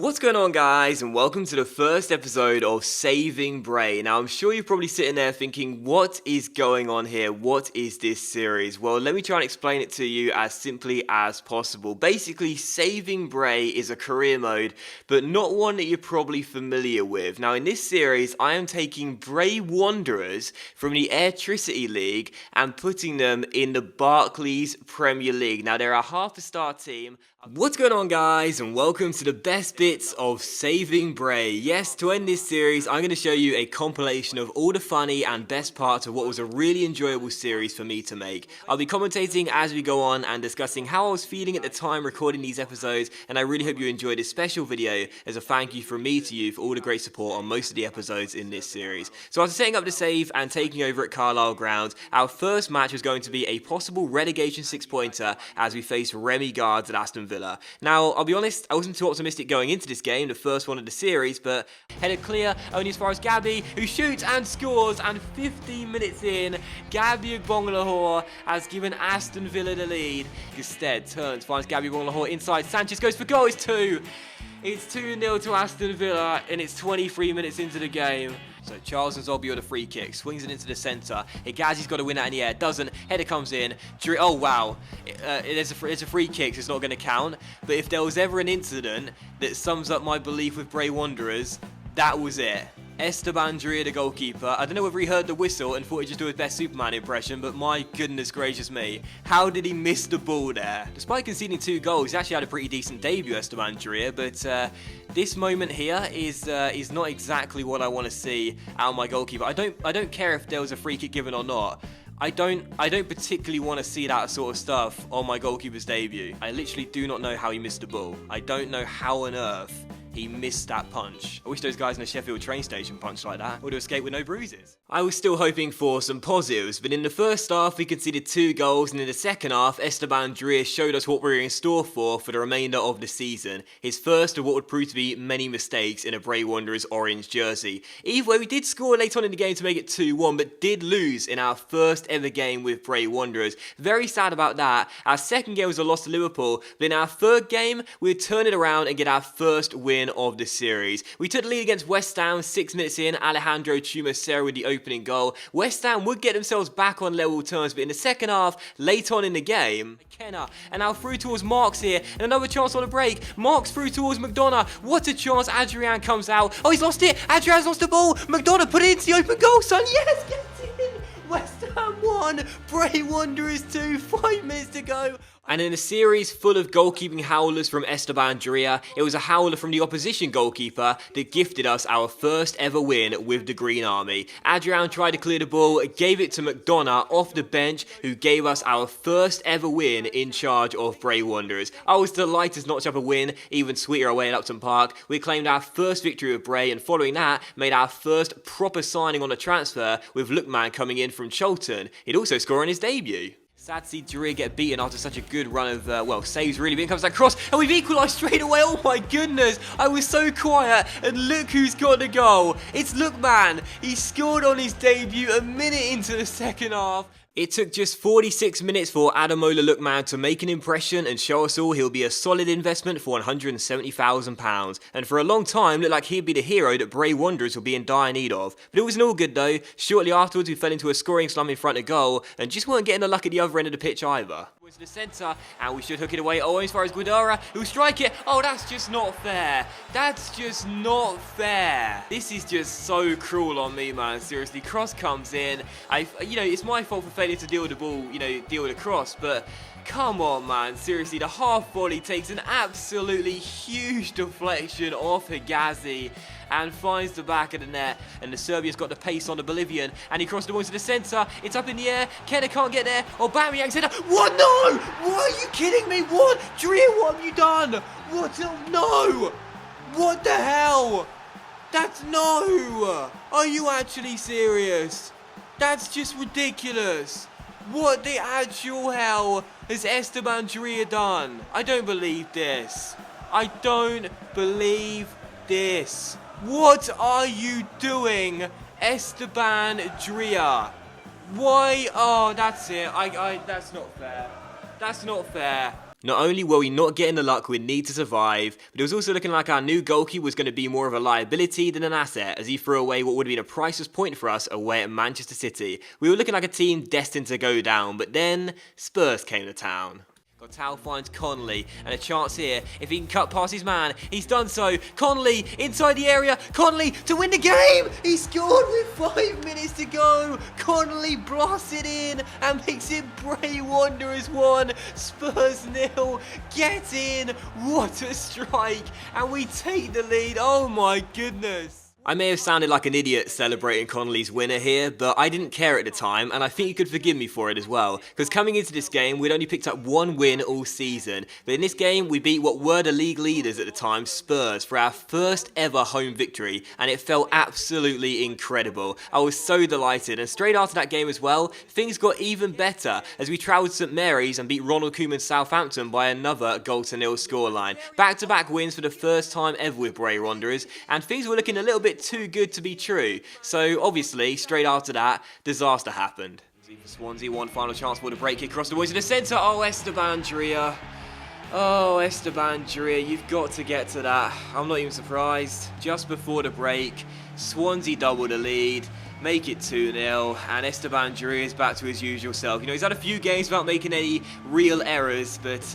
What's going on, guys, and welcome to the first episode of Saving Bray. Now, I'm sure you're probably sitting there thinking, what is going on here? What is this series? Well, let me try and explain it to you as simply as possible. Basically, Saving Bray is a career mode, but not one that you're probably familiar with. Now, in this series, I am taking Bray Wanderers from the Charities League and putting them in the Barclays Premier League. Now, they're a half-a-star team. What's going on, guys, and welcome to the best bits of Saving Bray. Yes, to end this series, I'm going to show you a compilation of all the funny and best parts of what was a really enjoyable series for me to make. I'll be commentating as we go on and discussing how I was feeling at the time recording these episodes, and I really hope you enjoyed this special video as a thank you from me to you for all the great support on most of the episodes in this series. So after setting up the save and taking over at Carlisle Ground, our first match was going to be a possible relegation six-pointer as we face Remy Guards at Aston Villa. Now, I'll be honest, I wasn't too optimistic going into this game, the first one of the series, but headed clear only as far as Gabby, who shoots and scores, and 15 minutes in, Gabby Agbonglahor has given Aston Villa the lead. Gusted turns, finds Gabby Agbonglahor inside, Sanchez goes for goal, it's 2. It's 2-0 to Aston Villa, and it's 23 minutes into the game. So Charles and Zobby on the free kick, swings it into the centre. Higazi's got to win that in the air, doesn't. Header comes in. Oh wow, it's a free kick, so it's not going to count. But if there was ever an incident that sums up my belief with Bray Wanderers, that was it. Esteban Drea, the goalkeeper. I don't know whether he heard the whistle and thought he'd just do his best Superman impression, but my goodness gracious me, how did he miss the ball there? Despite conceding 2 goals, he actually had a pretty decent debut, Esteban Drea, but this moment here is not exactly what I want to see out of my goalkeeper. I don't care if there was a free kick given or not. I don't particularly want to see that sort of stuff on my goalkeeper's debut. I literally do not know how he missed the ball. I don't know how on earth he missed that punch. I wish those guys in the Sheffield train station punched like that. Would have escaped with no bruises. I was still hoping for some positives, but in the first half we conceded 2 goals, and in the second half Esteban Drea showed us what we were in store for the remainder of the season. His first of what would prove to be many mistakes in a Bray Wanderers orange jersey. Either way, we did score late on in the game to make it 2-1, but did lose in our first ever game with Bray Wanderers. Very sad about that. Our second game was a loss to Liverpool, but in our third game we'd turn it around and get our first win of the series. We took the lead against West Ham 6 minutes in, Alejandro Chumacero with the opening goal. West Ham would get themselves back on level terms, but in the second half, late on in the game, McKenna, and now through towards Marks here, and another chance on a break. Marks through towards McDonough. What a chance. Adrian comes out. Oh, he's lost it. Adrian's lost the ball. McDonough put it into the open goal, son. Yes, get in. West Ham 1, Bray Wanderers 2, 5 minutes to go. And in a series full of goalkeeping howlers from Esteban Drea, it was a howler from the opposition goalkeeper that gifted us our first ever win with the Green Army. Adrian tried to clear the ball, gave it to McDonough off the bench, who gave us our first ever win in charge of Bray Wanderers. I was delighted to notch up a win, even sweeter away at Upton Park. We claimed our first victory with Bray, and following that, made our first proper signing on a transfer, with Lookman coming in from Charlton. He'd also score on his debut. Sad to see Drea get beaten after such a good run of, saves really, but in comes that cross, and we've equalised straight away. Oh my goodness, I was so quiet, and look who's got the goal. It's Lookman. He scored on his debut a minute into the second half. It took just 46 minutes for Ademola Lookman to make an impression and show us all he'll be a solid investment for £170,000. And for a long time, looked like he'd be the hero that Bray Wanderers will be in dire need of. But it wasn't all good though. Shortly afterwards, we fell into a scoring slump in front of goal and just weren't getting the luck at the other end of the pitch either. To the centre, and we should hook it away. Oh, as far as Guidara, who'll strike it. Oh, that's just not fair. That's just not fair. This is just so cruel on me, man. Seriously, cross comes in. It's my fault for failing to deal with the ball, deal with the cross, but come on, man. Seriously, the half volley takes an absolutely huge deflection off Higazi and finds the back of the net, and the Serbian's got the pace on the Bolivian, and he crossed the ball into the centre. It's up in the air. Kenner can't get there. Oh, Aubameyang's in. What? No! What? Are you kidding me? What? Drea, what have you done? What? No! What the hell? That's no! Are you actually serious? That's just ridiculous. What the actual hell has Esteban Drea done? I don't believe this. I don't believe this. What are you doing, Esteban Drea? Why? Oh, that's it. That's not fair. That's not fair. Not only were we not getting the luck we'd need to survive, but it was also looking like our new goalkeeper was going to be more of a liability than an asset, as he threw away what would have been a priceless point for us away at Manchester City. We were looking like a team destined to go down, but then Spurs came to town. Tao finds Connolly, and a chance here. If he can cut past his man, he's done so. Connolly inside the area. Connolly to win the game. He scored with 5 minutes to go. Connolly blasts it in and makes it Bray Wanderers 1, Spurs 0. Get in. What a strike. And we take the lead. Oh my goodness. I may have sounded like an idiot celebrating Connolly's winner here, but I didn't care at the time, and I think you could forgive me for it as well, because coming into this game, we'd only picked up 1 win all season, but in this game, we beat what were the league leaders at the time, Spurs, for our first ever home victory, and it felt absolutely incredible. I was so delighted, and straight after that game as well, things got even better, as we travelled to St Mary's and beat Ronald Koeman's Southampton by another 0-0 scoreline. Back-to-back wins for the first time ever with Bray Wanderers, and things were looking a little bit too good to be true. So obviously, straight after that, disaster happened. Swansea, one final chance for the break kick across the boys in the centre. Oh, Esteban Drea. Oh, Esteban Drea, you've got to get to that. I'm not even surprised. Just before the break, Swansea double the lead, make it 2-0, and Esteban Drea is back to his usual self. You know, he's had a few games without making any real errors, but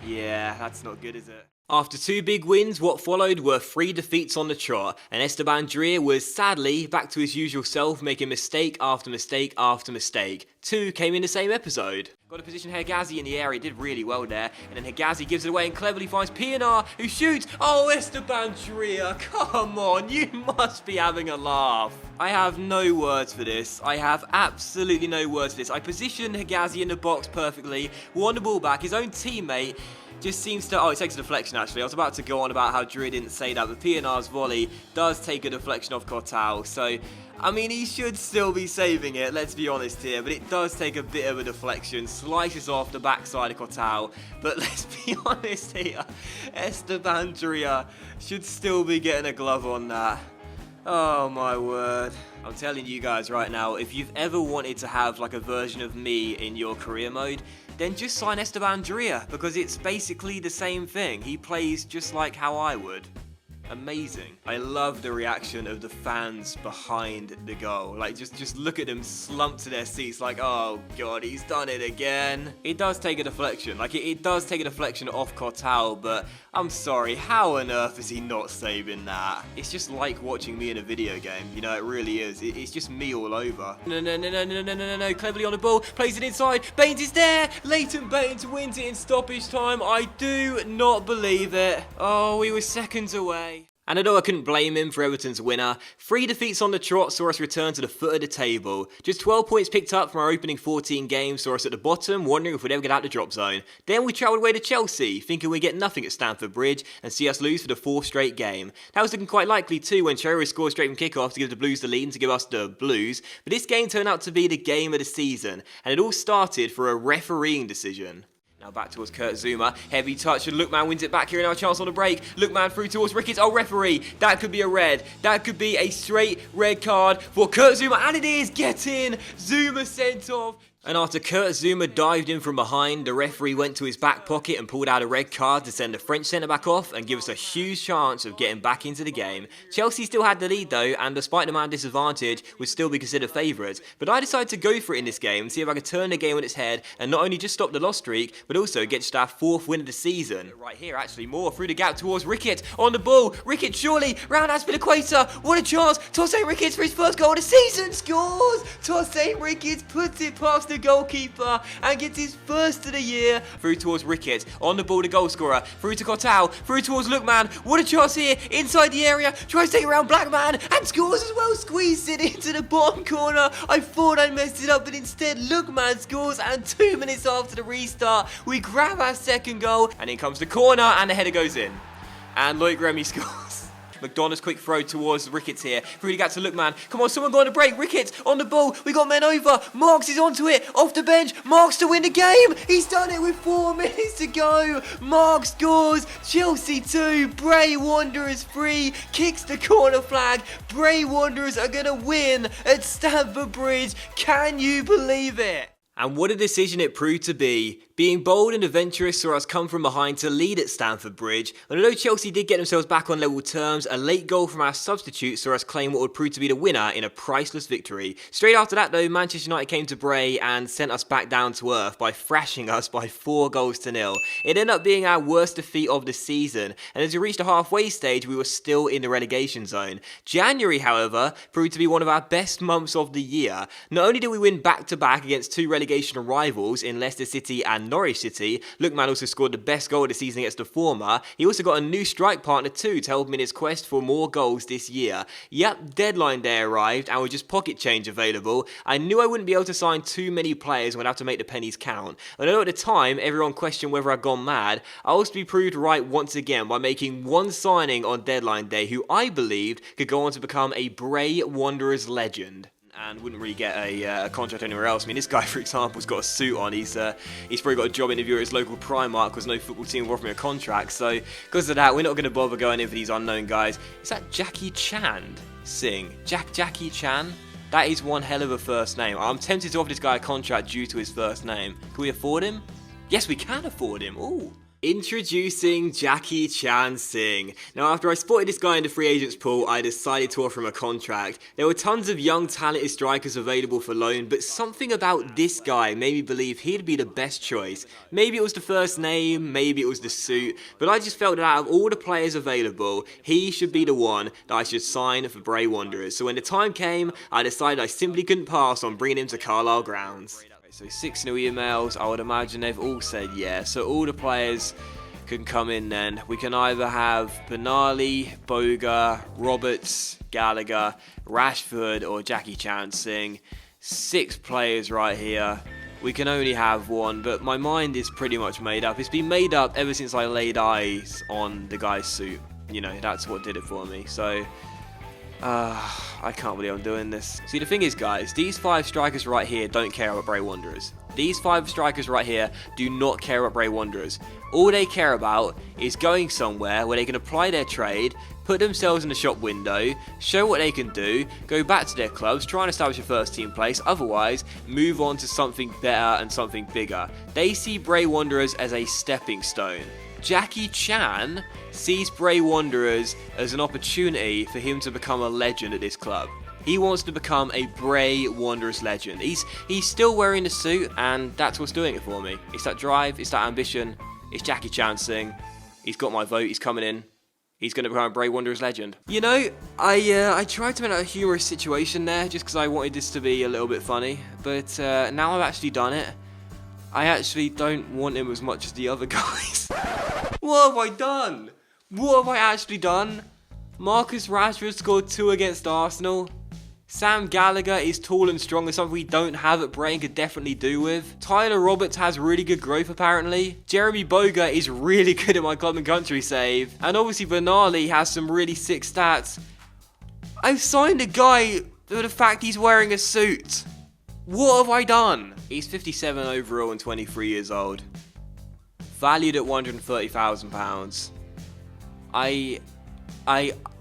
yeah, that's not good, is it? After 2 big wins, what followed were 3 defeats on the trot, and Esteban Drea was sadly back to his usual self, making mistake after mistake after mistake. 2 came in the same episode. Got to position Hegazi in the area, did really well there, and then Hegazi gives it away and cleverly finds Pienaar, who shoots. Oh, Esteban Drea, come on, you must be having a laugh. I have no words for this. I have absolutely no words for this. I positioned Hegazi in the box perfectly, won the ball back, his own teammate just seems to... Oh, it takes a deflection, actually. I was about to go on about how Drea didn't say that, but Pienaar's volley does take a deflection off Cortao. So, I mean, he should still be saving it, let's be honest here, but it does take a bit of a deflection. Slices off the backside of Cortao. But let's be honest here, Esteban Drea should still be getting a glove on that. Oh my word. I'm telling you guys right now, if you've ever wanted to have like a version of me in your career mode, then just sign Esteban Drea, because it's basically the same thing. He plays just like how I would. Amazing. I love the reaction of the fans behind the goal. Like, just look at them slump to their seats like, oh god, he's done it again. It does take a deflection. Like, it does take a deflection off Cortao, but I'm sorry, how on earth is he not saving that? It's just like watching me in a video game. You know, it really is. It's just me all over. No. Cleverly on the ball. Plays it inside. Baines is there. Leighton Baines wins it in stoppage time. I do not believe it. Oh, we were seconds away. And although I couldn't blame him for Everton's winner, 3 defeats on the trot saw us return to the foot of the table. Just 12 points picked up from our opening 14 games saw us at the bottom, wondering if we'd ever get out the drop zone. Then we travelled away to Chelsea, thinking we'd get nothing at Stamford Bridge and see us lose for the 4th straight game. That was looking quite likely too when Charities scored straight from kickoff to give the Blues the lead and to give us the Blues, but this game turned out to be the game of the season, and it all started for a refereeing decision. Now back towards Kurt Zouma, heavy touch, and Lookman wins it back here in our chance on the break. Lookman through towards Ricketts. Oh, referee, that could be a red. That could be a straight red card for Kurt Zouma, and it is. Get in. Zouma sent off. And after Kurt Zouma dived in from behind, the referee went to his back pocket and pulled out a red card to send the French centre-back off and give us a huge chance of getting back into the game. Chelsea still had the lead though, and despite the man disadvantage, would still be considered favourites. But I decided to go for it in this game and see if I could turn the game on its head and not only just stop the loss streak, but also get just our 4th win of the season. Right here, actually, more through the gap towards Ricketts. On the ball, Ricketts surely, round Aspilicueta, what a chance! Tosin Ricketts for his first goal of the season, scores! Tosin Ricketts puts it past the goalkeeper and gets his first of the year. Through towards Ricketts, on the ball the goal scorer, through to Cortao, through towards Lookman, what a chance here, inside the area, tries to take it around Blackman and scores as well, squeezed it into the bottom corner. I thought I messed it up, but instead Lookman scores, and 2 minutes after the restart, we grab our 2nd goal, and in comes the corner and the header goes in. And Loic Remy scores. McDonough's quick throw towards Ricketts here. Through the gap to Lookman. Come on, someone go on a break. Ricketts on the ball. We got men over. Marks is onto it. Off the bench. Marks to win the game. He's done it with 4 minutes to go. Marks scores. Chelsea 2. Bray Wanderers 3. Kicks the corner flag. Bray Wanderers are going to win at Stamford Bridge. Can you believe it? And what a decision it proved to be. Being bold and adventurous saw us come from behind to lead at Stamford Bridge, and although Chelsea did get themselves back on level terms, a late goal from our substitute saw us claim what would prove to be the winner in a priceless victory. Straight after that though, Manchester United came to Bray and sent us back down to earth by thrashing us by 4-0. It ended up being our worst defeat of the season, and as we reached the halfway stage, we were still in the relegation zone. January, however, proved to be one of our best months of the year. Not only did we win back-to-back against two relegation rivals in Leicester City and Norwich City, Lookman also scored the best goal of the season against the former. He also got a new strike partner too to help him in his quest for more goals this year. Yep, deadline day arrived and with just pocket change available, I knew I wouldn't be able to sign too many players and would have to make the pennies count. Although at the time everyone questioned whether I'd gone mad, I was to be proved right once again by making one signing on deadline day who I believed could go on to become a Bray Wanderers legend. And wouldn't really get a contract anywhere else. I mean, this guy, for example, has got a suit on. He's probably got a job interview at his local Primark because no football team will offer him a contract. So, because of that, we're not going to bother going in for these unknown guys. Is that Jackie Chan Singh? Jackie Chan? That is one hell of a first name. I'm tempted to offer this guy a contract due to his first name. Can we afford him? Yes, we can afford him. Ooh. Introducing Jackie Chan Singh. Now, after I spotted this guy in the free agents pool, I decided to offer him a contract. There were tons of young, talented strikers available for loan, but something about this guy made me believe he'd be the best choice. Maybe it was the first name, maybe it was the suit, but I just felt that out of all the players available, he should be the one that I should sign for Bray Wanderers. So when the time came, I decided I simply couldn't pass on bringing him to Carlisle grounds. So 6 new emails, I would imagine they've all said yeah. So all the players can come in then. We can either have Benali, Boga, Roberts, Gallagher, Rashford or Jackie Chan Singh. 6 players right here. We can only have one, but my mind is pretty much made up. It's been made up ever since I laid eyes on the guy's suit. You know, that's what did it for me. So I can't believe I'm doing this. See, the thing is, guys, these 5 strikers right here don't care about Bray Wanderers. These 5 strikers right here do not care about Bray Wanderers. All they care about is going somewhere where they can apply their trade, put themselves in the shop window, show what they can do, go back to their clubs, try and establish a first team place, otherwise move on to something better and something bigger. They see Bray Wanderers as a stepping stone. Jackie Chan sees Bray Wanderers as an opportunity for him to become a legend at this club. He wants to become a Bray Wanderers legend. He's still wearing the suit, and that's what's doing it for me. It's that drive, it's that ambition, it's Jackie Chan Singh. He's got my vote, he's coming in. He's going to become a Bray Wanderers legend. You know, I tried to make a humorous situation there just because I wanted this to be a little bit funny, but now I've actually done it. I actually don't want him as much as the other guys. What have I done? What have I actually done? Marcus Rashford scored 2 against Arsenal. Sam Gallagher is tall and strong, and something we don't have at Bray and could definitely do with. Tyler Roberts has really good growth apparently. Jeremy Boga is really good at my club and country save. And obviously Benali has some really sick stats. I've signed a guy for the fact he's wearing a suit. What have I done? He's 57 overall and 23 years old. Valued at £130,000. I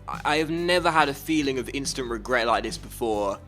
have never had a feeling of instant regret like this before,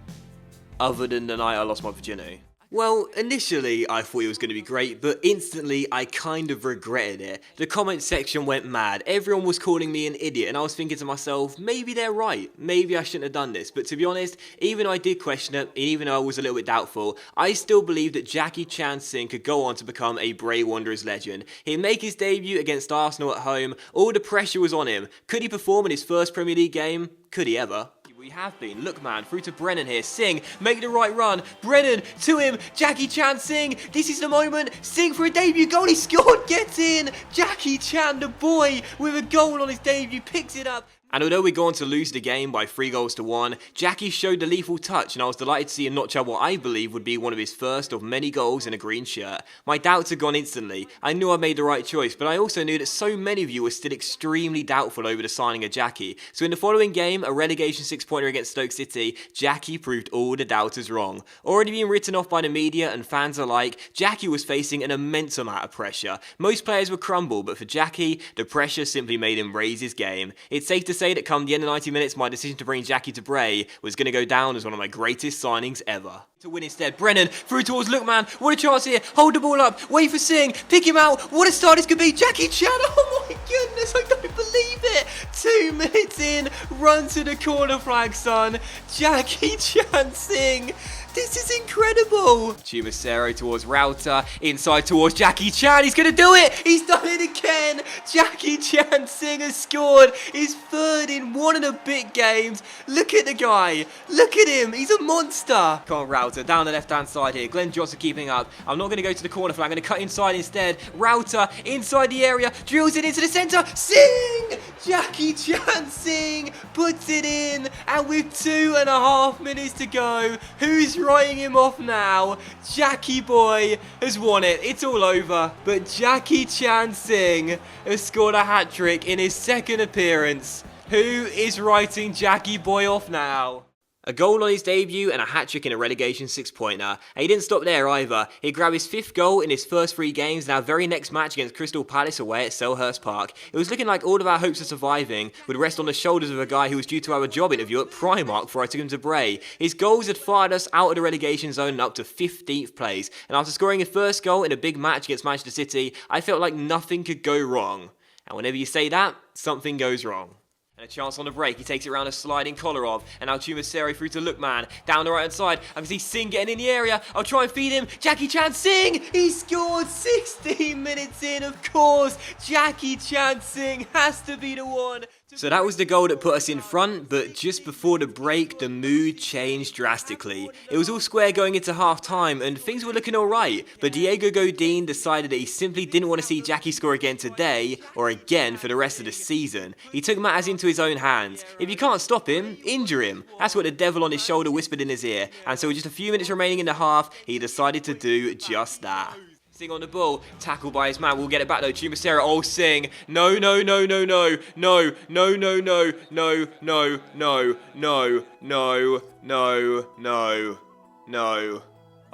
other than the night I lost my virginity. Well, initially I thought it was going to be great, but instantly I kind of regretted it. The comment section went mad. Everyone was calling me an idiot, and I was thinking to myself, maybe they're right. Maybe I shouldn't have done this. But to be honest, even though I did question it, and even though I was a little bit doubtful, I still believe that Jackie Chan Singh could go on to become a Bray Wanderers legend. He'd make his debut against Arsenal at home. All the pressure was on him. Could he perform in his first Premier League game? Could he ever? We have been. Look, man, through to Brennan here. Singh, make the right run. Brennan, to him. Jackie Chan Singh. This is the moment. Singh for a debut goal. He scored. Get in. Jackie Chan, the boy, with a goal on his debut, picks it up. And although we go on to lose the game by 3-1, Jackie showed the lethal touch, and I was delighted to see him notch out what I believe would be one of his first of many goals in a green shirt. My doubts had gone instantly. I knew I made the right choice, but I also knew that so many of you were still extremely doubtful over the signing of Jackie. So in the following game, a relegation 6-pointer against Stoke City, Jackie proved all the doubters wrong. Already being written off by the media and fans alike, Jackie was facing an immense amount of pressure. Most players would crumble, but for Jackie, the pressure simply made him raise his game. It's safe to say say that come the end of 90 minutes, my decision to bring Jackie to Bray was going to go down as one of my greatest signings ever. To win instead, Brennan through towards Lookman. What a chance here. Hold the ball up. Wait for Singh. Pick him out. What a start this could be. Jackie Chan. Oh my goodness. I don't believe it. 2 minutes in. Run to the corner flag, son. Jackie Chan Singh. This is incredible. Chumacero towards Router. Inside towards Jackie Chan. He's going to do it. He's done it again. Jackie Chan Singh has scored his third in one of the big games. Look at the guy. Look at him. He's a monster. Come on, Router. Down the left-hand side here. Glenn Johnson keeping up. I'm not going to go to the corner flag. I'm going to cut inside instead. Router inside the area. Drills it into the centre. Singh! Jackie Chan Singh puts it in. And with 2.5 minutes to go, who's writing him off now? Jackie boy has won it. It's all over. But Jackie Chan Singh has scored a hat-trick in his second appearance. Who is writing Jackie boy off now? A goal on his debut and a hat-trick in a relegation 6-pointer. And he didn't stop there either. He grabbed his 5th goal in his first 3 games in our very next match against Crystal Palace away at Selhurst Park. It was looking like all of our hopes of surviving would rest on the shoulders of a guy who was due to have a job interview at Primark before I took him to Bray. His goals had fired us out of the relegation zone and up to 15th place. And after scoring his first goal in a big match against Manchester City, I felt like nothing could go wrong. And whenever you say that, something goes wrong. And a chance on the break, he takes it around a sliding Kolarov, and now Chumacero through to Lookman, down the right hand side, I can see Singh getting in the area, I'll try and feed him, Jackie Chan Singh, he scored 16 minutes in, of course, Jackie Chan Singh has to be the one. So that was the goal that put us in front, but just before the break, the mood changed drastically. It was all square going into half-time, and things were looking alright, but Diego Godin decided that he simply didn't want to see Jackie score again today, or again for the rest of the season. He took matters into his own hands. If you can't stop him, injure him. That's what the devil on his shoulder whispered in his ear, and so with just a few minutes remaining in the half, he decided to do just that. Singh on the ball, tackled by his man, we'll get it back though, Chumacero, oh Singh, no, no, no, no, no, no, no, no, no, no, no, no, no, no, no, no, no,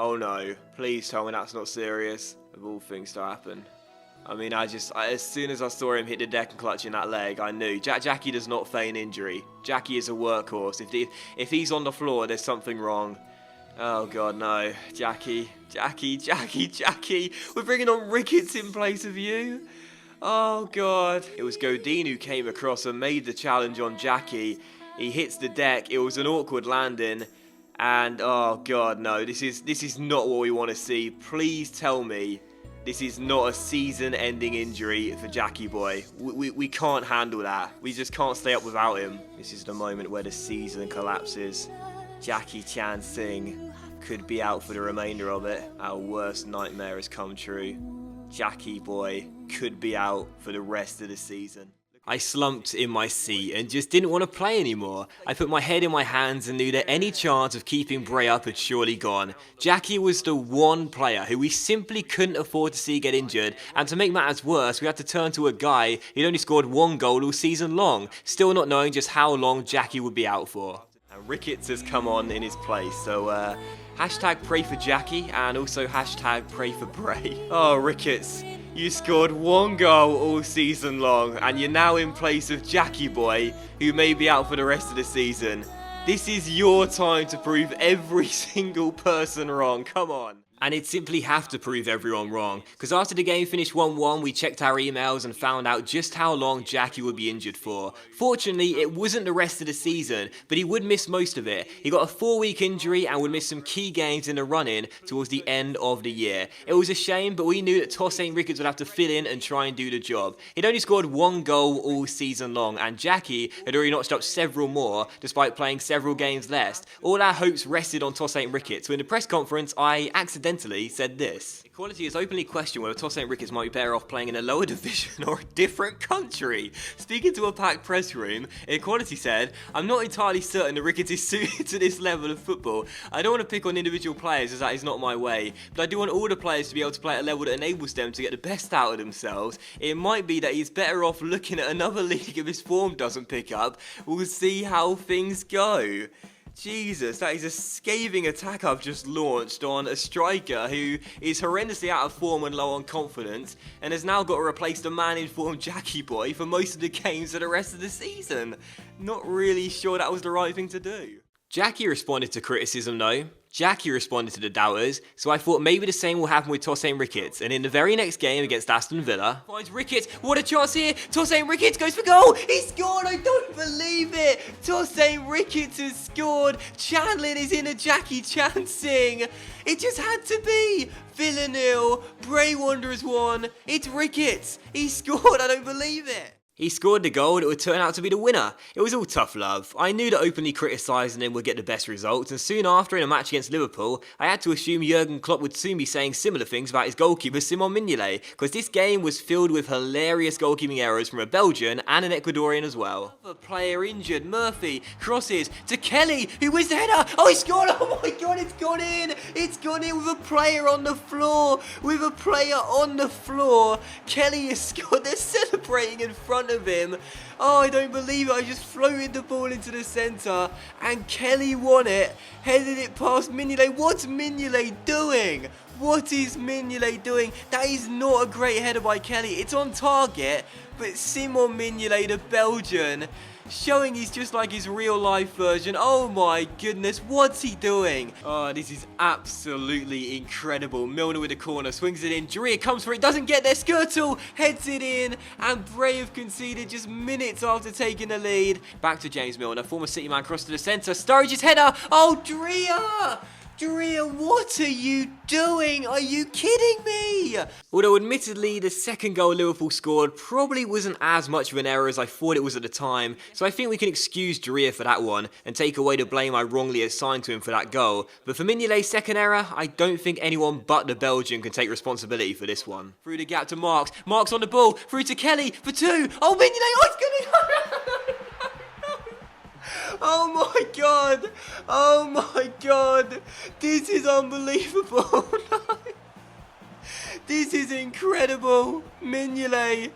oh no, please tell me that's not serious, of all things to happen. I mean, as soon as I saw him hit the deck and clutching that leg, I knew. Jackie does not feign injury. Jackie is a workhorse. If he's on the floor, there's something wrong. Oh God, no. Jackie. We're bringing on Ricketts in place of you. Oh God. It was Godin who came across and made the challenge on Jackie. He hits the deck. It was an awkward landing. And oh God, no. This is not what we want to see. Please tell me this is not a season-ending injury for Jackie boy. We can't handle that. We just can't stay up without him. This is the moment where the season collapses. Jackie Chan Singh could be out for the remainder of it. Our worst nightmare has come true. Jackie boy could be out for the rest of the season. I slumped in my seat and just didn't want to play anymore. I put my head in my hands and knew that any chance of keeping Bray up had surely gone. Jackie was the one player who we simply couldn't afford to see get injured, and to make matters worse, we had to turn to a guy who'd only scored 1 goal all season long, still not knowing just how long Jackie would be out for. And Ricketts has come on in his place, so hashtag pray for Jackie and also hashtag pray for Bray. Oh, Ricketts. You scored 1 goal all season long, and you're now in place of Jackie boy, who may be out for the rest of the season. This is your time to prove every single person wrong. Come on. And it'd simply have to prove everyone wrong, because after the game finished 1-1, we checked our emails and found out just how long Jackie would be injured for. Fortunately, it wasn't the rest of the season, but he would miss most of it. He got a 4-week injury and would miss some key games in the run-in towards the end of the year. It was a shame, but we knew that Tosaint Ricketts would have to fill in and try and do the job. He'd only scored 1 goal all season long, and Jackie had already notched up several more, despite playing several games less. All our hopes rested on Tosaint Ricketts, so in the press conference, I accidentally said this. Equality has openly questioned whether Tosaint Ricketts might be better off playing in a lower division or a different country. Speaking to a packed press room, Equality said, "I'm not entirely certain that Ricketts is suited to this level of football. I don't want to pick on individual players as that is not my way, but I do want all the players to be able to play at a level that enables them to get the best out of themselves. It might be that he's better off looking at another league if his form doesn't pick up. We'll see how things go." Jesus, that is a scathing attack I've just launched on a striker who is horrendously out of form and low on confidence and has now got to replace the man in form Jackie Boy for most of the games for the rest of the season. Not really sure that was the right thing to do. Jackie responded to criticism though. Jackie responded to the doubters, so I thought maybe the same will happen with Tosaint Ricketts, and in the very next game against Aston Villa, finds Ricketts, what a chance here, Tosaint Ricketts goes for goal, he scored, I don't believe it, Tosaint Ricketts has scored, Chandlin is in a Jackie Chan sing, it just had to be, Villa 0, Bray Wanderers 1, it's Ricketts, he scored, I don't believe it. He scored the goal that would turn out to be the winner. It was all tough love. I knew that openly criticising him would get the best results, and soon after in a match against Liverpool, I had to assume Jurgen Klopp would soon be saying similar things about his goalkeeper Simon Mignolet, because this game was filled with hilarious goalkeeping errors from a Belgian and an Ecuadorian as well. Another player injured, Murphy, crosses to Kelly, who wins the header, oh he scored, oh my god, it's gone in with a player on the floor, Kelly has scored, they're celebrating in front of him. Oh, I don't believe it. I just floated the ball into the centre and Kelly won it, headed it past Mignolet. What's Mignolet doing? What is Mignolet doing? That is not a great header by Kelly. It's on target, but Simon Mignolet, the Belgian, showing he's just like his real life version. Oh my goodness, what's he doing? Oh, this is absolutely incredible. Milner with the corner, swings it in. Drea comes for it, doesn't get there. Skirtle heads it in, and Bray have conceded just minutes after taking the lead. Back to James Milner, former City man, cross to the centre. Sturridge's header. Oh, Drea! Drea, what are you doing? Are you kidding me? Although admittedly the second goal Liverpool scored probably wasn't as much of an error as I thought it was at the time, so I think we can excuse Drea for that one and take away the blame I wrongly assigned to him for that goal. But for Mignolet's second error, I don't think anyone but the Belgian can take responsibility for this one. Through the gap to Marks, Marks on the ball, through to Kelly for two. Oh, Mignolet, oh, it's gonna... Oh my god! Oh my god! This is unbelievable! This is incredible! Mignolet!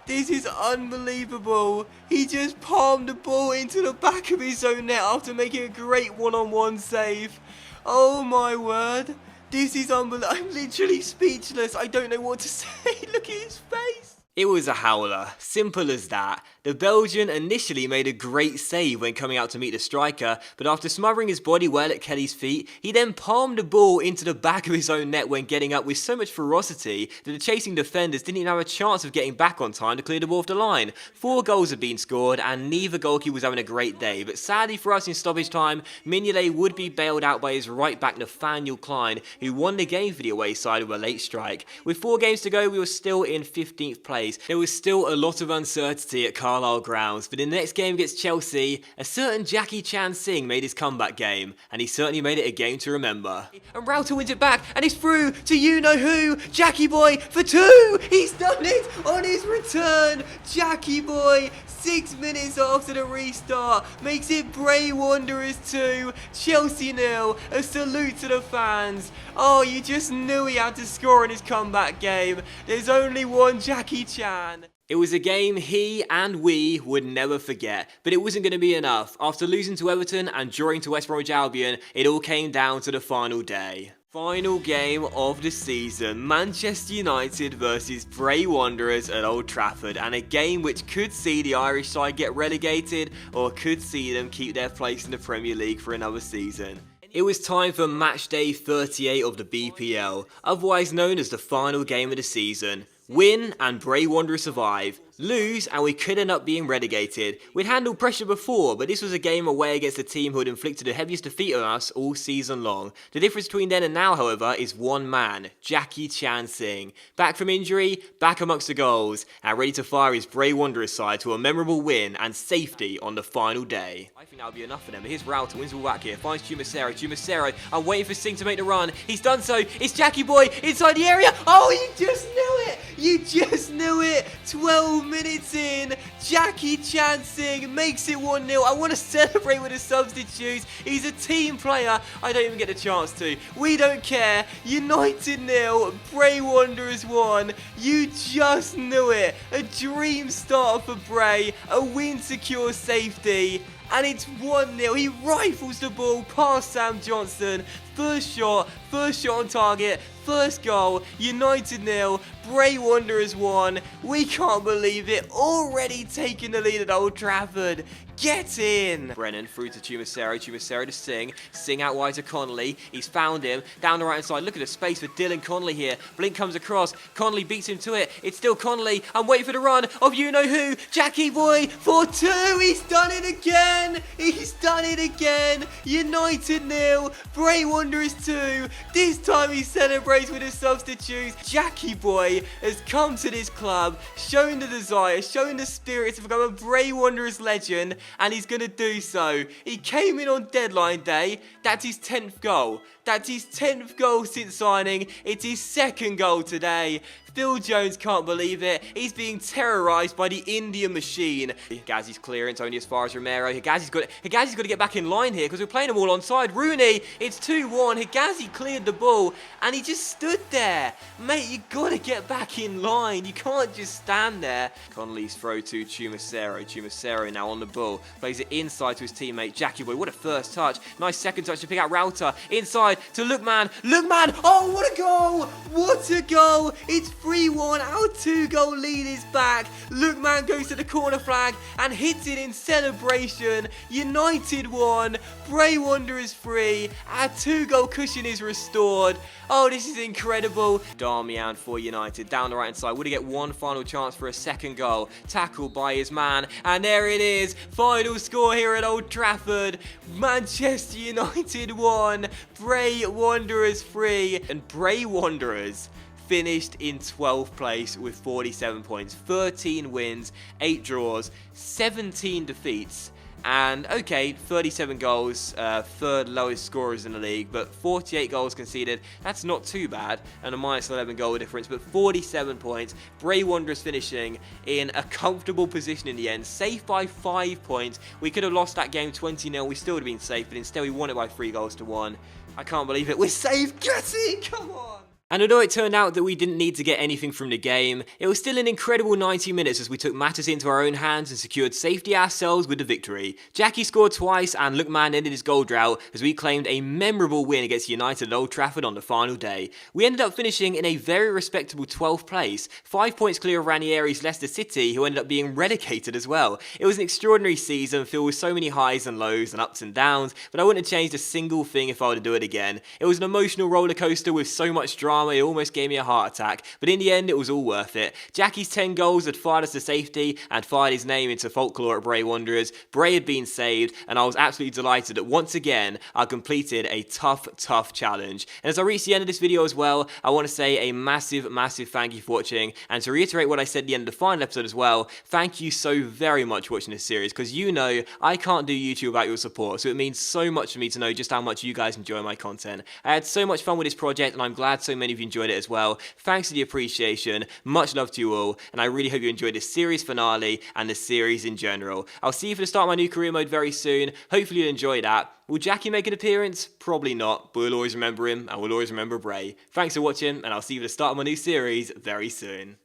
This is unbelievable! He just palmed the ball into the back of his own net after making a great one-on-one save. Oh my word! This is unbelievable! I'm literally speechless! I don't know what to say! Look at his face! It was a howler, simple as that. The Belgian initially made a great save when coming out to meet the striker, but after smothering his body well at Kelly's feet, he then palmed the ball into the back of his own net when getting up with so much ferocity that the chasing defenders didn't even have a chance of getting back on time to clear the ball off the line. 4 goals had been scored and neither goalkeeper was having a great day, but sadly for us in stoppage time, Mignolet would be bailed out by his right back Nathaniel Klein, who won the game for the away side with a late strike. With 4 games to go, we were still in 15th place. There was still a lot of uncertainty at Carlisle grounds, but in the next game against Chelsea, a certain Jackie Chan Singh made his comeback game, and he certainly made it a game to remember. And Rauter wins it back, and it's through to you-know-who, Jackie Boy for 2! He's done it on his return! Jackie Boy, 6 minutes after the restart, makes it Bray Wanderers 2, Chelsea 0, a salute to the fans. Oh, you just knew he had to score in his comeback game. There's only one Jackie Chan. It was a game he and we would never forget, but it wasn't going to be enough. After losing to Everton and drawing to West Bromwich Albion, it all came down to the final day. Final game of the season, Manchester United versus Bray Wanderers at Old Trafford, and a game which could see the Irish side get relegated or could see them keep their place in the Premier League for another season. It was time for match day 38 of the BPL, otherwise known as the final game of the season. Win and Bray Wanderers survive. Lose and we could end up being relegated. We'd handled pressure before, but this was a game away against a team who had inflicted the heaviest defeat on us all season long. The difference between then and now, however, is one man, Jackie Chan Singh. Back from injury, back amongst the goals, and ready to fire his Bray Wanderers side to a memorable win and safety on the final day. I think that'll be enough for them, but here's Rauter, wins the ball back here, finds Chumacero, I'm waiting for Singh to make the run, he's done so, it's Jackie Boy inside the area, oh you just knew it! You just knew it! 12 minutes in, Jackie chancing makes it 1-0. I want to celebrate with the substitutes. He's a team player. I don't even get a chance to. We don't care. United 0, Bray Wanderers 1. You just knew it. A dream start for Bray. A win secures safety. And it's 1-0. He rifles the ball past Sam Johnson. First shot on target, first goal. United 0, Bray Wanderers 1. We can't believe it. Already taking the lead at Old Trafford. Get in! Brennan through to Tumusero to Sing out wide to Connolly. He's found him. Down the right hand side. Look at the space for Dylan Connolly here. Blink comes across. Connolly beats him to it. It's still Connolly. I'm waiting for the run of you-know-who. Jackie boy for 2. He's done it again. He's done it again. United 0, Bray Wanderers 2. This time he celebrates with his substitutes. Jackie boy has come to this club, shown the desire, shown the spirit to become a Bray Wanderers legend. And he's going to do so. He came in on deadline day. That's his 10th goal. That's his 10th goal since signing. It's his 2nd goal today. Phil Jones can't believe it. He's being terrorised by the Indian machine. Higazi's clearance only as far as Romero. Higazi's got to get back in line here because we're playing them all onside. Rooney, it's 2-1. Higazi cleared the ball and he just stood there. Mate, you got to get back in line. You can't just stand there. Connolly's throw to Tumusero. Tumusero now on the ball. Plays it inside to his teammate Jackie Boy. What a first touch. Nice second touch to pick out Rauter. Inside to Lookman. Lookman! Oh, what a goal! What a goal! It's 3-1. Our 2-goal lead is back. Lookman goes to the corner flag and hits it in celebration. United 1, Bray Wanderers 3. Our 2-goal cushion is restored. Oh, this is incredible. Darmian for United. Down the right hand side. Would he get one final chance for a 2nd goal? Tackled by his man. And there it is. Final score here at Old Trafford. Manchester United 1, Bray Wanderers 3. And Bray Wanderers finished in 12th place with 47 points, 13 wins, 8 draws, 17 defeats, and okay, 37 goals, 3rd lowest scorers in the league, but 48 goals conceded. That's not too bad, and a minus 11 goal difference, but 47 points. Bray Wanderers finishing in a comfortable position in the end, safe by 5 points. We could have lost that game 20-0, we still would have been safe, but instead we won it by 3-1. I can't believe it. We're safe. Get it! Come on! And although it turned out that we didn't need to get anything from the game, it was still an incredible 90 minutes as we took matters into our own hands and secured safety ourselves with the victory. Jackie scored twice and Lookman ended his goal drought as we claimed a memorable win against United at Old Trafford on the final day. We ended up finishing in a very respectable 12th place, 5 points clear of Ranieri's Leicester City, who ended up being relegated as well. It was an extraordinary season filled with so many highs and lows and ups and downs, but I wouldn't have changed a single thing if I were to do it again. It was an emotional roller coaster with so much drama. It almost gave me a heart attack, but in the end it was all worth it. Jackie's 10 goals had fired us to safety and fired his name into folklore at Bray Wanderers. Bray had been saved, and I was absolutely delighted that once again I completed a tough challenge. And as I reach the end of this video as well, I want to say a massive thank you for watching, and to reiterate what I said at the end of the final episode as well, thank you so very much for watching this series, because you know I can't do YouTube without your support, so it means so much for me to know just how much you guys enjoy my content. I had so much fun with this project, and I'm glad so many of you enjoyed it as well. Thanks for the appreciation, much love to you all, and I really hope you enjoyed this series finale and the series in general. I'll see you for the start of my new career mode very soon. Hopefully you'll enjoy that. Will Jackie make an appearance? Probably not, but we'll always remember him and we'll always remember Bray. Thanks for watching, and I'll see you for the start of my new series very soon.